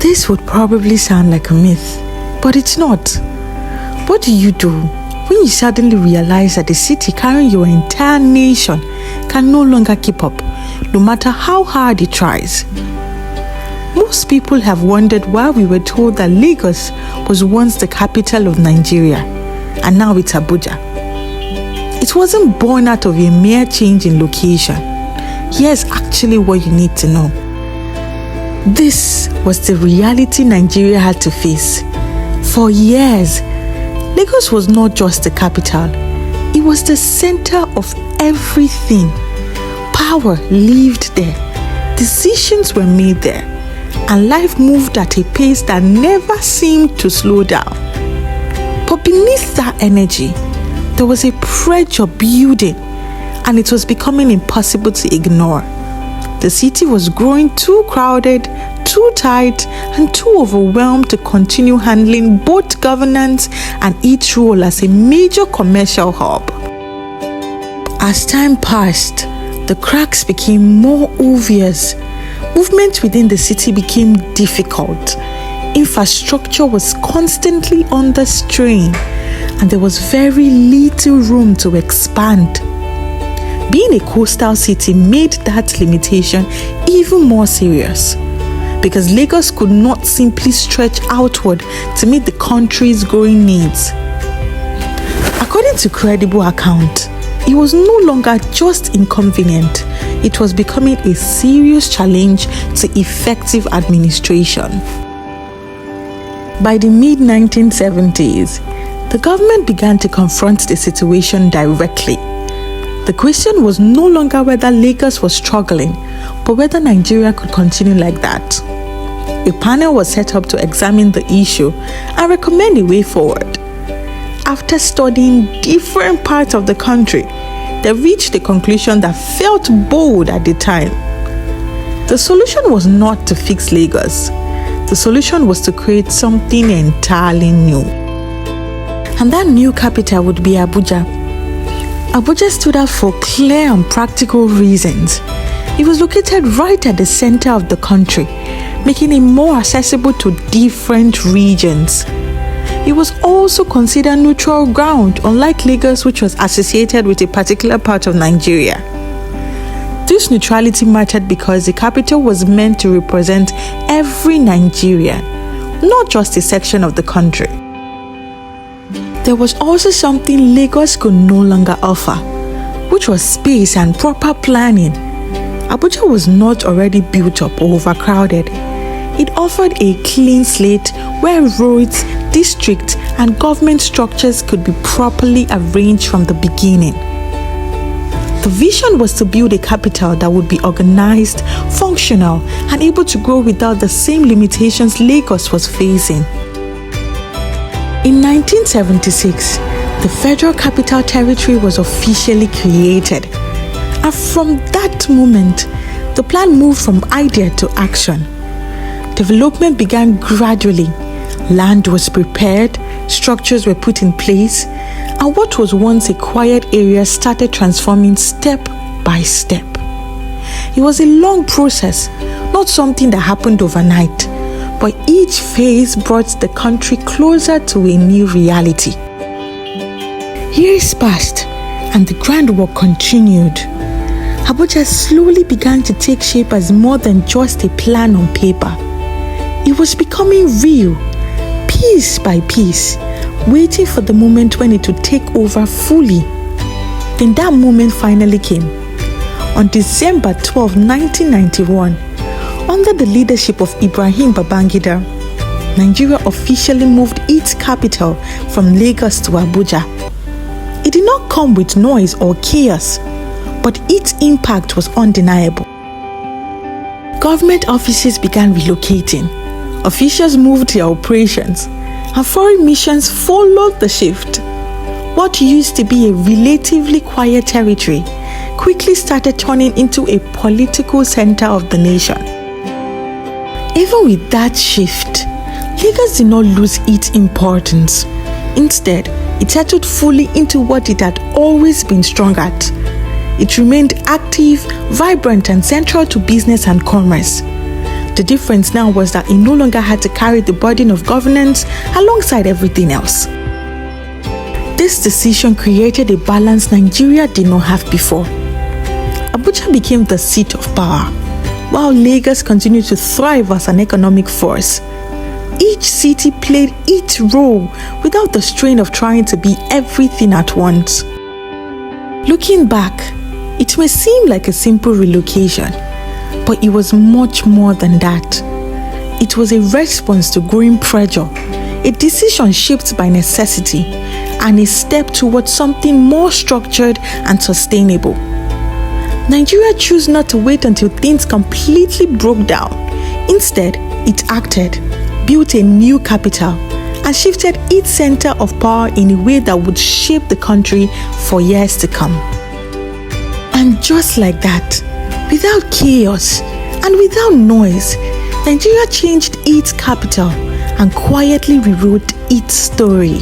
This would probably sound like a myth, but it's not. What do you do when you suddenly realize that the city carrying your entire nation can no longer keep up, no matter how hard it tries? Most people have wondered why we were told that Lagos was once the capital of Nigeria, and now it's Abuja. It wasn't born out of a mere change in location. Here's actually what you need to know. This was the reality Nigeria had to face. For years, Lagos was not just the capital, it was the center of everything. Power lived there, decisions were made there, and life moved at a pace that never seemed to slow down. But beneath that energy, there was a pressure building, and it was becoming impossible to ignore. The city was growing too crowded, too tight, and too overwhelmed to continue handling both governance and its role as a major commercial hub. As time passed, the cracks became more obvious. Movement within the city became difficult. Infrastructure was constantly under strain, and there was very little room to expand. Being a coastal city made that limitation even more serious, because Lagos could not simply stretch outward to meet the country's growing needs. According to credible accounts, it was no longer just inconvenient, it was becoming a serious challenge to effective administration. By the mid-1970s, the government began to confront the situation directly. The question was no longer whether Lagos was struggling, but whether Nigeria could continue like that. A panel was set up to examine the issue and recommend a way forward. After studying different parts of the country, they reached a conclusion that felt bold at the time. The solution was not to fix Lagos. The solution was to create something entirely new. And that new capital would be Abuja. Abuja stood out for clear and practical reasons. It was located right at the center of the country, making it more accessible to different regions. It was also considered neutral ground, unlike Lagos, which was associated with a particular part of Nigeria. This neutrality mattered because the capital was meant to represent every Nigerian, not just a section of the country. There was also something Lagos could no longer offer, which was space and proper planning. Abuja was not already built up or overcrowded. It offered a clean slate where roads, districts, and government structures could be properly arranged from the beginning. The vision was to build a capital that would be organized, functional, and able to grow without the same limitations Lagos was facing. In 1976, the Federal Capital Territory was officially created. And from that moment, the plan moved from idea to action. Development began gradually. Land was prepared, structures were put in place, and what was once a quiet area started transforming step by step. It was a long process, not something that happened overnight, but each phase brought the country closer to a new reality. Years passed, and the groundwork continued. Abuja slowly began to take shape as more than just a plan on paper. It was becoming real, piece by piece, waiting for the moment when it would take over fully. Then that moment finally came. On December 12, 1991, under the leadership of Ibrahim Babangida, Nigeria officially moved its capital from Lagos to Abuja. It did not come with noise or chaos, but its impact was undeniable. Government offices began relocating, officials moved their operations, and foreign missions followed the shift. What used to be a relatively quiet territory quickly started turning into a political center of the nation. Even with that shift, Lagos did not lose its importance. Instead, it settled fully into what it had always been strong at. It remained active, vibrant, and central to business and commerce. The difference now was that he no longer had to carry the burden of governance alongside everything else. This decision created a balance Nigeria did not have before. Abuja became the seat of power, while Lagos continued to thrive as an economic force. Each city played its role without the strain of trying to be everything at once. Looking back, it may seem like a simple relocation, but it was much more than that. It was a response to growing pressure, a decision shaped by necessity, and a step towards something more structured and sustainable. Nigeria chose not to wait until things completely broke down. Instead, it acted, built a new capital, and shifted its center of power in a way that would shape the country for years to come. And just like that, without chaos and without noise, Nigeria changed its capital and quietly rewrote its story.